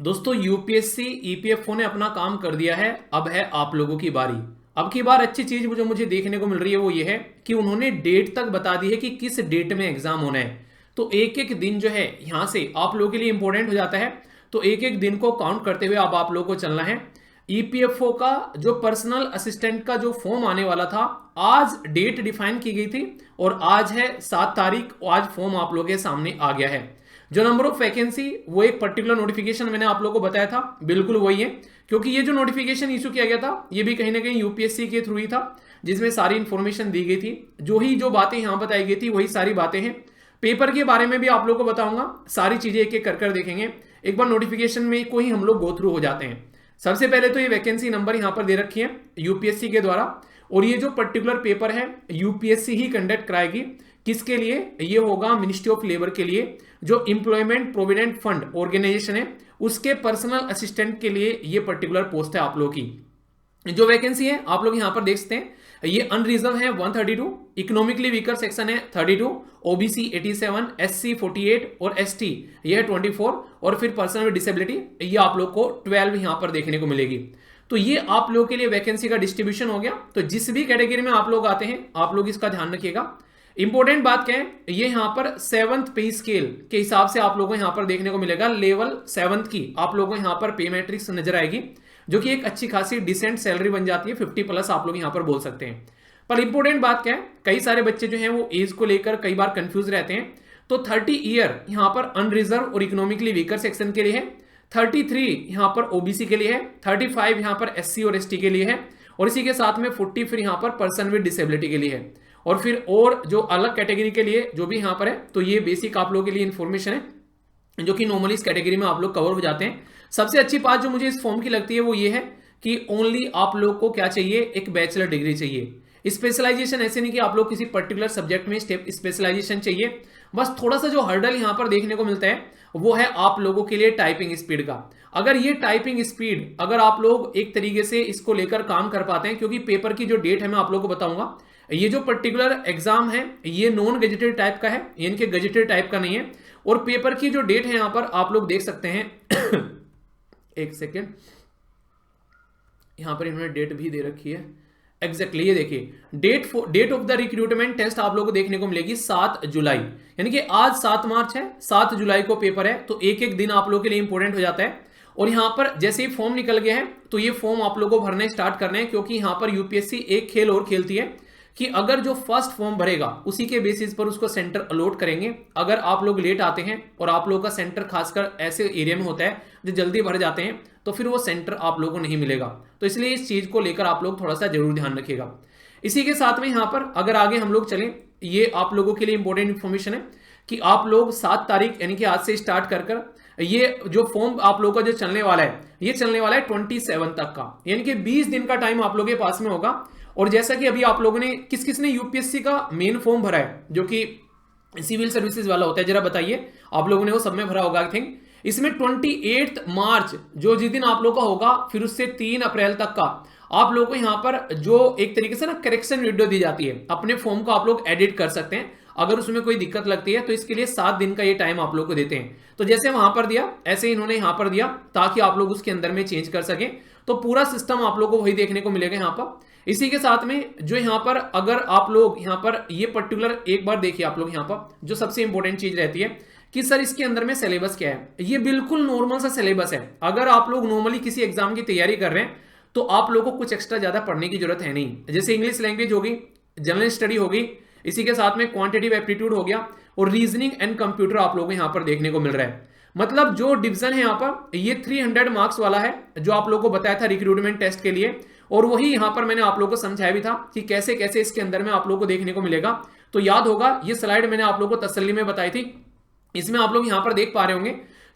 दोस्तों UPSC EPFO ने अपना काम कर दिया है। अब है आप लोगों की बारी। अब की बार अच्छी चीज जो मुझे देखने को मिल रही है वो ये है कि उन्होंने डेट तक बता दी है कि किस डेट में एग्जाम होना है। तो एक एक दिन जो है यहां से आप लोगों के लिए इंपॉर्टेंट हो जाता है। तो एक एक दिन को काउंट करते हुए अब आप लोगों को चलना है। ईपीएफओ का जो पर्सनल असिस्टेंट का जो फॉर्म आने वाला था, आज डेट डिफाइन की गई थी और आज है 7 तारीख। आज फॉर्म आप लोगों के सामने आ गया है। जो नंबर ऑफ वैकेंसी वो एक पर्टिकुलर नोटिफिकेशन मैंने आप लोगों को बताया था, बिल्कुल वही है। क्योंकि ये जो नोटिफिकेशन इशू किया गया था ये भी कहीं ना कहीं यूपीएससी के थ्रू ही था, जिसमें सारी इंफॉर्मेशन दी गई थी। जो बातें यहां बताई गई थी वही सारी बातें हैं। पेपर के बारे में भी आप लोगों को बताऊंगा, सारी चीजें एक एक कर देखेंगे। एक बार नोटिफिकेशन में को ही हम लोग गो थ्रू हो जाते हैं। सबसे पहले तो ये वैकेंसी नंबर यहां पर दे रखी है यूपीएससी के द्वारा, और ये जो पर्टिकुलर पेपर है यूपीएससी ही कंडक्ट कराएगी। किसके लिए? ये होगा मिनिस्ट्री ऑफ लेबर के लिए, जो एम्प्लॉयमेंट प्रोविडेंट फंड ऑर्गेनाइजेशन है उसके पर्सनल असिस्टेंट के लिए ये पर्टिकुलर पोस्ट है आप लोगों की। जो वैकेंसी है आप लोग यहां पर देख सकते हैं, ये अनरिजर्व है 132, इकोनॉमिकली वीकर सेक्शन है 32, ओबीसी 87, एससी 48 और एसटी ये है 24, और फिर पर्सन विद डिसेबिलिटी ये आप लोग को 12 यहां पर देखने को मिलेगी। तो ये आप लोगों के लिए वैकेंसी का डिस्ट्रीब्यूशन हो गया। तो जिस भी कैटेगरी में आप लोग आते हैं आप लोग इसका ध्यान रखिएगा। इंपॉर्टेंट बात क्या है, ये यहां पर 7th पे स्केल के हिसाब से आप लोगों को यहां पर देखने को मिलेगा। लेवल 7th की आप लोगों को यहां पर पे मैट्रिक्स नजर आएगी, जो कि एक अच्छी खासी डिसेंट सैलरी बन जाती है, 50+ आप लोग यहां पर बोल सकते हैं। पर इंपॉर्टेंट बात क्या है, कई सारे बच्चे जो हैं वो एज को लेकर कई बार कंफ्यूज रहते हैं। तो 30 ईयर यहां पर अनरिजर्व और इकोनॉमिकली वीकर सेक्शन के लिए है, 33 यहां पर ओबीसी के लिए है, 35 यहां पर एससी और एसटी के लिए है, और इसी के साथ में 40 फिर यहां पर पर्सन विद डिसेबिलिटी के लिए है। और फिर और जो अलग कैटेगरी के लिए जो भी यहां पर है, तो ये बेसिक आप लोगों के लिए इंफॉर्मेशन है जो कि नॉर्मली इस कैटेगरी में आप लोग कवर हो जाते हैं। सबसे अच्छी बात जो मुझे इस फॉर्म की लगती है वो ये है कि ओनली आप लोग को क्या चाहिए, एक बैचलर डिग्री चाहिए। स्पेशलाइजेशन ऐसे नहीं कि आप लोग किसी पर्टिकुलर सब्जेक्ट में स्पेशलाइजेशन चाहिए। बस थोड़ा सा जो हर्डल यहां पर देखने को मिलता है वो है आप लोगों के लिए टाइपिंग स्पीड का। अगर ये टाइपिंग स्पीड अगर आप लोग एक तरीके से इसको लेकर काम कर पाते हैं, क्योंकि पेपर की जो डेट है मैं आप लोगों को बताऊंगा, ये जो पर्टिकुलर एग्जाम है ये नॉन गजेटेड टाइप का है, यानी कि गजेटेड टाइप का नहीं है। और पेपर की जो डेट है यहां पर आप लोग देख सकते हैं एक सेकेंड, यहां पर इन्होंने डेट भी दे रखी है एग्जैक्टली। ये देखिए date of the recruitment test आप लोगों को देखने को मिलेगी 7 जुलाई, यानी कि आज 7 मार्च है, 7 जुलाई को पेपर है। तो एक एक दिन आप लोगों के लिए इंपॉर्टेंट हो जाता है। और यहां पर जैसे ही फॉर्म निकल गया है तो ये फॉर्म आप लोगों को भरने स्टार्ट करने हैं, क्योंकि यहां पर यूपीएससी एक खेल और खेलती है कि अगर जो फर्स्ट फॉर्म भरेगा उसी के बेसिस पर उसको सेंटर अलॉट करेंगे। अगर आप लोग लेट आते हैं और आप लोगों का सेंटर खासकर ऐसे एरिया में होता है जो जल्दी भर जाते हैं, तो फिर वो सेंटर आप लोगों को नहीं मिलेगा। तो इसलिए इस चीज को लेकर आप लोग थोड़ा सा जरूर ध्यान रखिएगा। इसी के साथ में यहां पर अगर आगे हम लोग चलें, ये आप लोगों के लिए इंपॉर्टेंट इंफॉर्मेशन है कि आप लोग 7 तारीख यानी कि आज से स्टार्ट कर ये जो फॉर्म आप लोगों का जो चलने वाला है ये चलने वाला है 27 तक का, यानी कि 20 दिन का टाइम आप लोगों के पास में होगा। और जैसा कि अभी आप लोगों ने किस किस ने यूपीएससी का मेन फॉर्म भरा है जो कि सिविल सर्विसेज वाला होता है, जरा बताइए आप लोगों ने वो सब में भरा होगा आई थिंक। इसमें 28 मार्च जो जिस दिन आप लोग का होगा, फिर उससे 3 अप्रैल तक का आप लोगों को यहां पर जो एक तरीके से ना करेक्शन वीडियो दी जाती है, अपने फॉर्म को आप लोग एडिट कर सकते हैं। अगर उसमें कोई दिक्कत लगती है तो इसके लिए 7 दिन का ये टाइम आप लोग को देते हैं। तो जैसे वहां पर दिया ऐसे इन्होंने यहां पर दिया, ताकि आप लोग उसके अंदर में चेंज कर सके। तो पूरा सिस्टम आप लोग को वही देखने को मिलेगा यहां पर। इसी के साथ में जो यहां पर अगर आप लोग यहां पर ये पर्टिकुलर एक बार देखिए आप लोग यहां पर जो सबसे इंपॉर्टेंट चीज रहती है कि सर इसके अंदर में सिलेबस क्या है। ये बिल्कुल नॉर्मल सा सिलेबस है। अगर आप लोग नॉर्मली किसी एग्जाम की तैयारी कर रहे हैं तो आप लोगों को कुछ एक्स्ट्रा ज्यादा पढ़ने की जरूरत है नहीं। जैसे इंग्लिश लैंग्वेज होगी, जनरल स्टडी होगी, इसी के साथ में क्वांटिटेटिव एप्टीट्यूड हो गया, और रीजनिंग एंड कंप्यूटर आप लोगों को यहां पर देखने को मिल रहा है। मतलब जो डिवीजन है यहां पर ये 300 मार्क्स वाला है जो आप लोगों को बताया था रिक्रूटमेंट टेस्ट के लिए। और वही यहां पर मैंने आप लोगों को समझाया भी था कि कैसे कैसे इसके अंदर में आप लोगों को देखने को मिलेगा। तो याद होगा ये स्लाइड मैंने आप लोगों को तसल्ली में बताई थी। इसमें आप लोग यहां पर देख पा रहे होंगे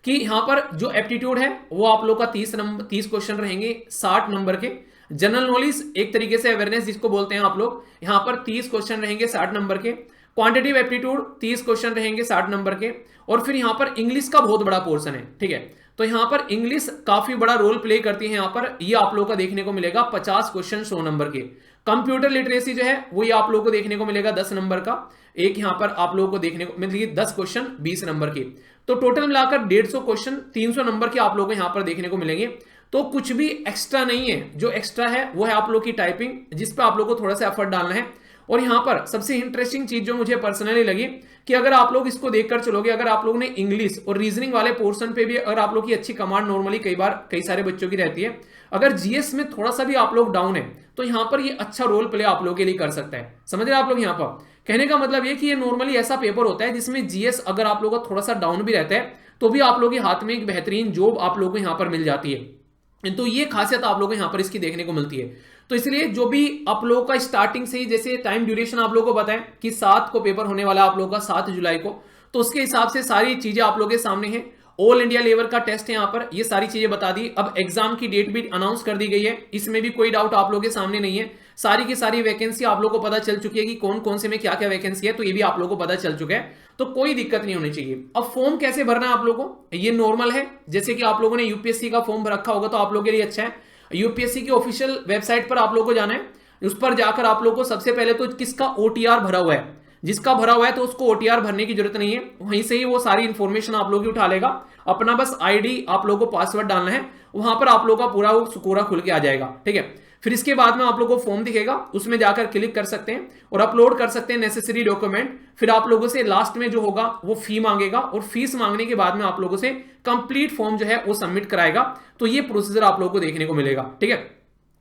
कि यहां पर जो एप्टीट्यूड है वो आप लोग का 30 क्वेश्चन रहेंगे 60 नंबर के। जनरल नॉलेज एक तरीके से अवेयरनेस जिसको बोलते हैं आप लोग, यहां पर 30 क्वेश्चन रहेंगे 60 नंबर के। क्वांटिटेटिव एप्टीट्यूड 30 क्वेश्चन रहेंगे 60 नंबर के। और फिर यहां पर इंग्लिश का बहुत बड़ा पोर्शन है, ठीक है। तो यहां पर इंग्लिश काफी बड़ा रोल प्ले करती है। यहां पर ये आप लोगों का देखने को मिलेगा 50 क्वेश्चन 100 नंबर के। कंप्यूटर लिटरेसी जो है वो ये आप लोगों को देखने को मिलेगा 10 नंबर का। एक यहां पर आप लोगों को देखने को मतलब 10 क्वेश्चन 20 नंबर के। तो टोटल मिलाकर 150 क्वेश्चन 300 नंबर के आप लोगों को यहां पर देखने को मिलेंगे। तो कुछ भी एक्स्ट्रा नहीं है, जो एक्स्ट्रा है वो है आप लोग की टाइपिंग, जिस पे आप लोग को थोड़ा सा एफर्ट डालना है। और यहां पर सबसे इंटरेस्टिंग चीज जो मुझे पर्सनली लगी कि अगर आप लोग इसको देखकर चलोगे, अगर आप लोगों ने इंग्लिश और रीजनिंग वाले पोर्शन पे भी अगर आप लोग की अच्छी कमांड नॉर्मली कई बार कई सारे बच्चों की रहती है, अगर जीएस में थोड़ा सा भी आप लोग डाउन है तो यहां पर ये अच्छा रोल प्ले आप लोगों के लिए कर सकता है। समझ रहे हैं आप लोग? यहां पर कहने का मतलब ये कि ये नॉर्मली ऐसा पेपर होता है जिसमें जीएस अगर आप लोगों का थोड़ा सा डाउन भी रहता है तो भी आप लोगों के हाथ में एक बेहतरीन जॉब आप लोगों को यहां पर मिल जाती है। तो ये खासियत आप लोगों को यहां पर इसकी देखने को मिलती है। तो इसलिए जो भी आप लोगों का स्टार्टिंग से ही जैसे टाइम ड्यूरेशन आप लोगों को बताएं कि 7 को पेपर होने वाला है आप लोगों का 7 जुलाई को, तो उसके हिसाब से सारी चीजें आप लोगों के सामने हैं। ऑल इंडिया लेवल का टेस्ट है, यहां पर ये सारी चीजें बता दी। अब एग्जाम की डेट भी अनाउंस कर दी गई है, इसमें भी कोई डाउट आप लोगों के सामने नहीं है। सारी की सारी वैकेंसी आप लोगों को पता चल चुकी है कि कौन कौन से में क्या क्या वैकेंसी है, तो ये भी आप लोगों को पता चल चुका है, तो कोई दिक्कत नहीं होनी चाहिए। अब फॉर्म कैसे भरना है आप लोगों को, ये नॉर्मल है, जैसे कि आप लोगों ने यूपीएससी का फॉर्म भर रखा होगा तो आप लोगों के लिए अच्छा है। यूपीएससी की ऑफिशियल वेबसाइट पर आप लोगों को जाना है, उस पर जाकर आप लोगों को सबसे पहले तो किसका ओटीआर भरा हुआ है, जिसका भरा हुआ है तो उसको ओटीआर भरने की जरूरत नहीं है, वहीं से ही वो सारी इंफॉर्मेशन आप लोग की उठा लेगा। अपना बस आईडी आप लोगों को पासवर्ड डालना है, वहां पर आप लोगों का पूरा खुल के आ जाएगा। ठीक है, फिर इसके बाद में आप लोगों को फॉर्म दिखेगा, उसमें जाकर क्लिक कर सकते हैं और अपलोड कर सकते हैं नेसेसरी डॉक्यूमेंट। फिर आप लोगों से लास्ट में जो होगा वो फी मांगेगा और फीस मांगने के बाद में आप लोगों से कंप्लीट फॉर्म जो है वो सबमिट कराएगा। तो ये प्रोसीजर आप लोगों को देखने को मिलेगा। ठीक है,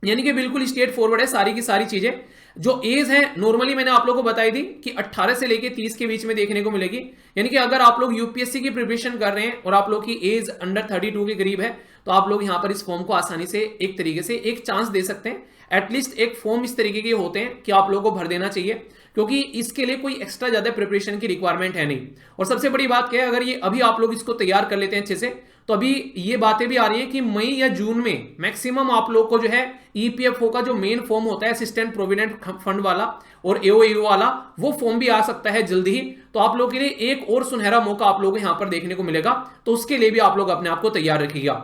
यानी कि बिल्कुल स्ट्रेट फॉरवर्ड है सारी की सारी चीजें। जो एज है नॉर्मली मैंने आप लोगों को बताई थी कि 18 से लेके 30 के बीच में देखने को मिलेगी। यानी कि अगर आप लोग यूपीएससी की प्रिपरेशन कर रहे हैं और आप लोग की एज अंडर 32 के करीब है तो आप लोग यहां पर इस फॉर्म को आसानी से एक तरीके से एक चांस दे सकते हैं। एटलीस्ट एक फॉर्म इस तरीके के होते हैं कि आप लोगों को भर देना चाहिए, क्योंकि इसके लिए कोई एक्स्ट्रा ज्यादा प्रिपरेशन की रिक्वायरमेंट है नहीं। और सबसे बड़ी बात क्या है, अगर ये अभी आप लोग इसको तैयार कर लेते हैं अच्छे से, तो अभी ये बातें भी आ रही है कि मई या जून में मैक्सिमम आप लोग को जो है ईपीएफओ का जो मेन फॉर्म होता है असिस्टेंट प्रोविडेंट फंड वाला और एओएओ वाला, वो फॉर्म भी आ सकता है जल्दी ही। तो आप लोगों के लिए एक और सुनहरा मौका आप लोगों को यहां पर देखने को मिलेगा, तो उसके लिए भी आप लोग अपने आप को तैयार रखिएगा।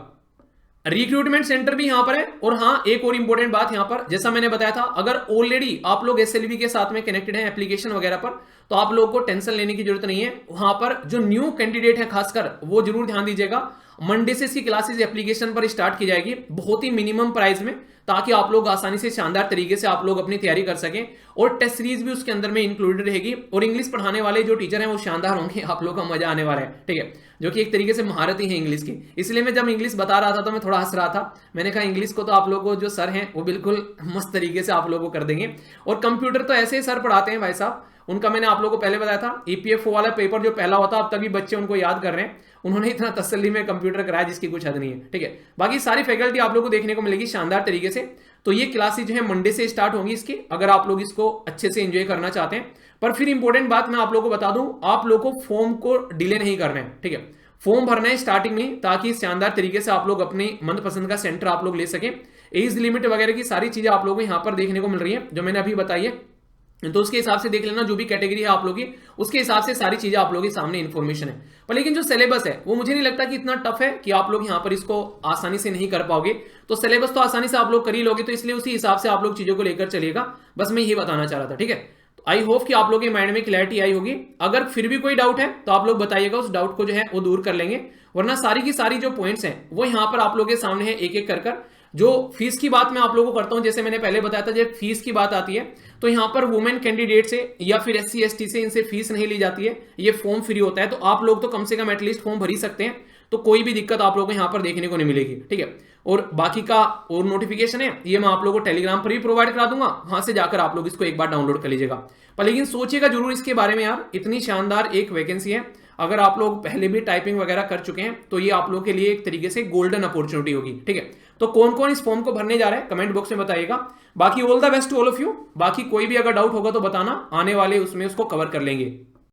रिक्रूटमेंट सेंटर भी यहां पर है। और हाँ, एक और इंपॉर्टेंट बात यहां पर, जैसा मैंने बताया था, अगर ऑलरेडी आप लोग एसएलवी के साथ में कनेक्टेड हैं एप्लीकेशन वगैरह पर, तो आप लोगों को टेंशन लेने की जरूरत नहीं है। वहां पर जो न्यू कैंडिडेट है खासकर वो जरूर ध्यान दीजिएगा। मंडे से इसकी क्लासेस एप्लीकेशन पर स्टार्ट की जाएगी बहुत ही मिनिमम प्राइस में, ताकि आप लोग आसानी से शानदार तरीके से आप लोग अपनी तैयारी कर सकें। और टेस्ट सीरीज भी उसके अंदर में इंक्लूडेड रहेगी। और इंग्लिश पढ़ाने वाले जो टीचर हैं वो शानदार होंगे, आप लोग का मजा आने वाला है। ठीक है, जो कि एक तरीके से महारत ही है इंग्लिश की। इसलिए मैं जब इंग्लिश बता रहा था तो मैं थोड़ा हंस रहा था। मैंने कहा इंग्लिश को तो आप लोगों को जो सर हैं वो बिल्कुल मस्त तरीके से आप लोगों को कर देंगे। और कंप्यूटर तो ऐसे ही सर पढ़ाते हैं भाई साहब, उनका मैंने आप लोगों को पहले बताया था। ईपीएफओ वाला पेपर जो पहला होता, अब तक भी बच्चे उनको याद कर रहे हैं। उन्होंने इतना तसल्ली में कंप्यूटर कराया जिसकी कुछ हद नहीं है। ठीक है, बाकी सारी फैकल्टी आप लोगों को देखने को मिलेगी शानदार तरीके से। तो ये क्लासेस जो है मंडे से स्टार्ट होंगी इसकी, अगर आप लोग इसको अच्छे से एंजॉय करना चाहते हैं। पर फिर इंपॉर्टेंट बात मैं आप लोगों को बता दूं, आप लोगों को फॉर्म को डिले नहीं करना है। ठीक है, फॉर्म भरना है स्टार्टिंग में, ताकि शानदार तरीके से आप लोग अपनी मनपसंद का सेंटर आप लोग ले सकें। एज लिमिट वगैरह की सारी चीजें आप लोगों को यहां पर देखने को मिल रही है जो मैंने अभी बताई है। तो उसके हिसाब से देख लेना, जो भी कैटेगरी है आप लोग की उसके हिसाब से सारी चीजें आप लोगों के सामने इंफॉर्मेशन है। पर लेकिन जो सिलेबस है वो मुझे नहीं लगता कि इतना टफ है कि आप लोग यहां पर इसको आसानी से नहीं कर पाओगे। तो सिलेबस तो आसानी से आप लोग कर ही लोगे, तो इसलिए उसी हिसाब से आप लोग चीजों को लेकर चलिएगा। बस मैं यही बताना चाह रहा था। ठीक है, तो आई होप कि आप लोग के माइंड में क्लैरिटी आई होगी। अगर फिर भी कोई डाउट है तो आप लोग बताइएगा, उस डाउट को जो है वो दूर कर लेंगे। वरना सारी की सारी जो पॉइंट्स हैं वो यहां पर आप लोगों के सामने है एक एक कर। जो फीस की बात मैं आप लोगों को करता हूं, जैसे मैंने पहले बताया था, जब फीस की बात आती है तो यहां पर वुमेन कैंडिडेट से या फिर SC ST से इनसे फीस नहीं ली जाती है। ये फॉर्म फ्री होता है, तो आप लोग तो कम से कम एटलीस्ट फॉर्म भर ही सकते हैं। तो कोई भी दिक्कत आप लोगों को यहां पर देखने को नहीं मिलेगी। ठीक है, और बाकी का और नोटिफिकेशन है ये मैं आप लोगों को टेलीग्राम पर भी प्रोवाइड करा दूंगा, वहां से जाकर आप लोग इसको एक बार डाउनलोड कर लीजिएगा। पर लेकिन सोचिएगा जरूर इसके बारे में यार, इतनी शानदार एक वैकेंसी है। अगर आप लोग पहले भी टाइपिंग वगैरह कर चुके हैं तो ये आप लोगों के लिए एक तरीके से गोल्डन अपॉर्चुनिटी होगी। ठीक है, तो कौन कौन इस फॉर्म को भरने जा रहा है कमेंट बॉक्स में बताइएगा। बाकी all the best to all of you. बाकी कोई भी अगर डाउट होगा तो बताना, आने वाले उसमें उसको कवर कर लेंगे।